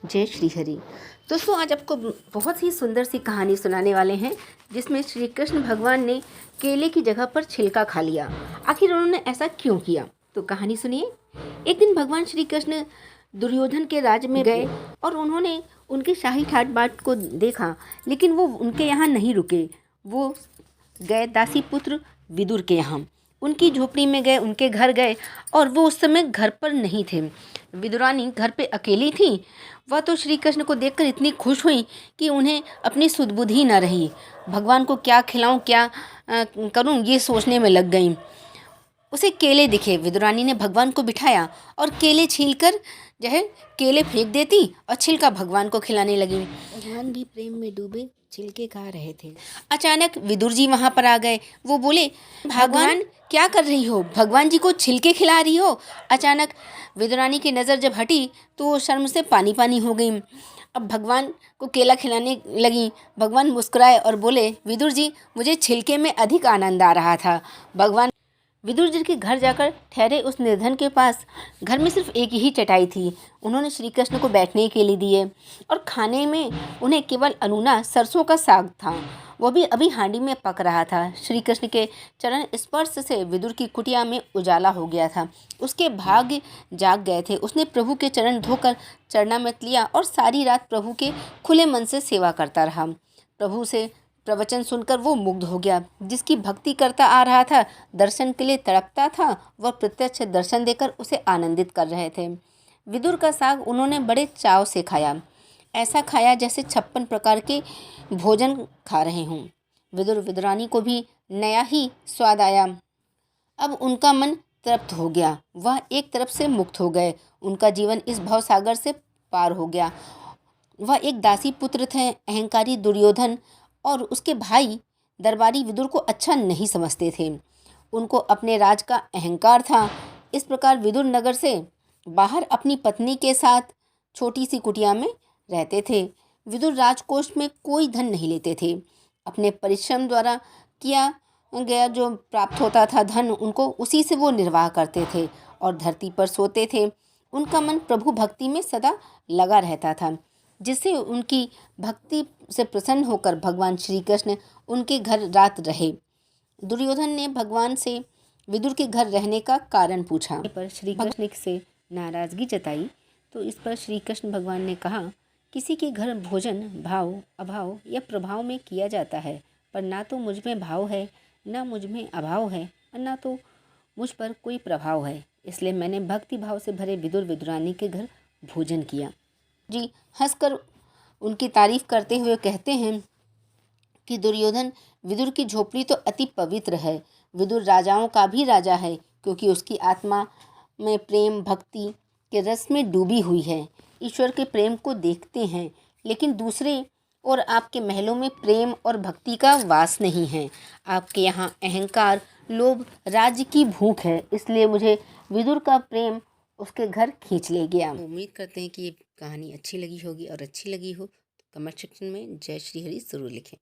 जय श्री हरि। दोस्तों, आज आपको बहुत ही सुंदर सी कहानी सुनाने वाले हैं जिसमें श्री कृष्ण भगवान ने केले की जगह पर छिलका खा लिया। आखिर उन्होंने ऐसा क्यों किया, तो कहानी सुनिए। एक दिन भगवान श्री कृष्ण दुर्योधन के राज में गए और उन्होंने उनके शाही ठाट बाट को देखा, लेकिन वो उनके यहाँ नहीं रुके। वो गए दासी पुत्र विदुर के यहाँ, उनकी झोपड़ी में गए, उनके घर गए और वो उस समय घर पर नहीं थे। विदुरानी घर पे अकेली थी। वह तो श्री कृष्ण को देखकर इतनी खुश हुई कि उन्हें अपनी सुधबुद्धि न रही। भगवान को क्या खिलाऊं, क्या करूं, ये सोचने में लग गई। उसे केले दिखे। विदुरानी ने भगवान को बिठाया और केले छीलकर जो है केले फेंक देती और छिलका भगवान को खिलाने लगी। भगवान भी प्रेम में डूबे छिलके खा रहे थे। अचानक विदुर जी वहाँ पर आ गए। वो बोले, भगवान क्या कर रही हो? भगवान जी को छिलके खिला रही हो? अचानक विदुरानी की नज़र जब हटी तो वो शर्म से पानी पानी हो गई। अब भगवान को केला खिलाने लगी। भगवान मुस्कुराए और बोले, विदुर जी, मुझे छिलके में अधिक आनंद आ रहा था। भगवान विदुर जी के घर जाकर ठहरे उस निर्धन के पास। घर में सिर्फ एक ही चटाई थी। उन्होंने श्री कृष्ण को बैठने के लिए दिए और खाने में उन्हें केवल अनूना सरसों का साग था, वो भी अभी हांडी में पक रहा था। श्री कृष्ण के चरण स्पर्श से विदुर की कुटिया में उजाला हो गया था। उसके भाग्य जाग गए थे। उसने प्रभु के चरण धोकर चरणामृत लिया और सारी रात प्रभु के खुले मन से सेवा करता रहा। प्रभु से प्रवचन सुनकर वो मुग्ध हो गया। जिसकी भक्ति करता आ रहा था, दर्शन के लिए तड़पता था, वह प्रत्यक्ष दर्शन देकर उसे आनंदित कर रहे थे। विदुर का साग उन्होंने बड़े चाव से खाया। ऐसा खाया जैसे 56 प्रकार के भोजन खा रहे हों। विदुरानी को भी नया ही स्वाद आया। अब उनका मन तृप्त हो गया। वह एक तरफ से मुक्त हो गए। उनका जीवन इस भवसागर से पार हो गया। वह एक दासी पुत्र थे। अहंकारी दुर्योधन और उसके भाई दरबारी विदुर को अच्छा नहीं समझते थे। उनको अपने राज का अहंकार था। इस प्रकार विदुर नगर से बाहर अपनी पत्नी के साथ छोटी सी कुटिया में रहते थे। विदुर राजकोष में कोई धन नहीं लेते थे। अपने परिश्रम द्वारा किया गया जो प्राप्त होता था धन, उनको उसी से वो निर्वाह करते थे और धरती पर सोते थे। उनका मन प्रभु भक्ति में सदा लगा रहता था, जिससे उनकी भक्ति से प्रसन्न होकर भगवान श्री कृष्ण उनके घर रात रहे। दुर्योधन ने भगवान से विदुर के घर रहने का कारण पूछा, पर श्री कृष्ण से नाराजगी जताई। तो इस पर श्री कृष्ण भगवान ने कहा, किसी के घर भोजन भाव, अभाव या प्रभाव में किया जाता है, पर ना तो मुझ में भाव है, ना मुझ में अभाव है, और ना तो मुझ पर कोई प्रभाव है। इसलिए मैंने भक्ति भाव से भरे विदुरानी के घर भोजन किया। जी हंसकर उनकी तारीफ करते हुए कहते हैं कि दुर्योधन, विदुर की झोपड़ी तो अति पवित्र है। विदुर राजाओं का भी राजा है, क्योंकि उसकी आत्मा में प्रेम भक्ति के रस में डूबी हुई है। ईश्वर के प्रेम को देखते हैं, लेकिन दूसरे और आपके महलों में प्रेम और भक्ति का वास नहीं है। आपके यहाँ अहंकार, लोभ, राज्य की भूख है। इसलिए मुझे विदुर का प्रेम उसके घर खींच ले गया। उम्मीद करते हैं कि ये कहानी अच्छी लगी होगी, और अच्छी लगी हो तो कमेंट सेक्शन में जय श्री हरि जरूर लिखें।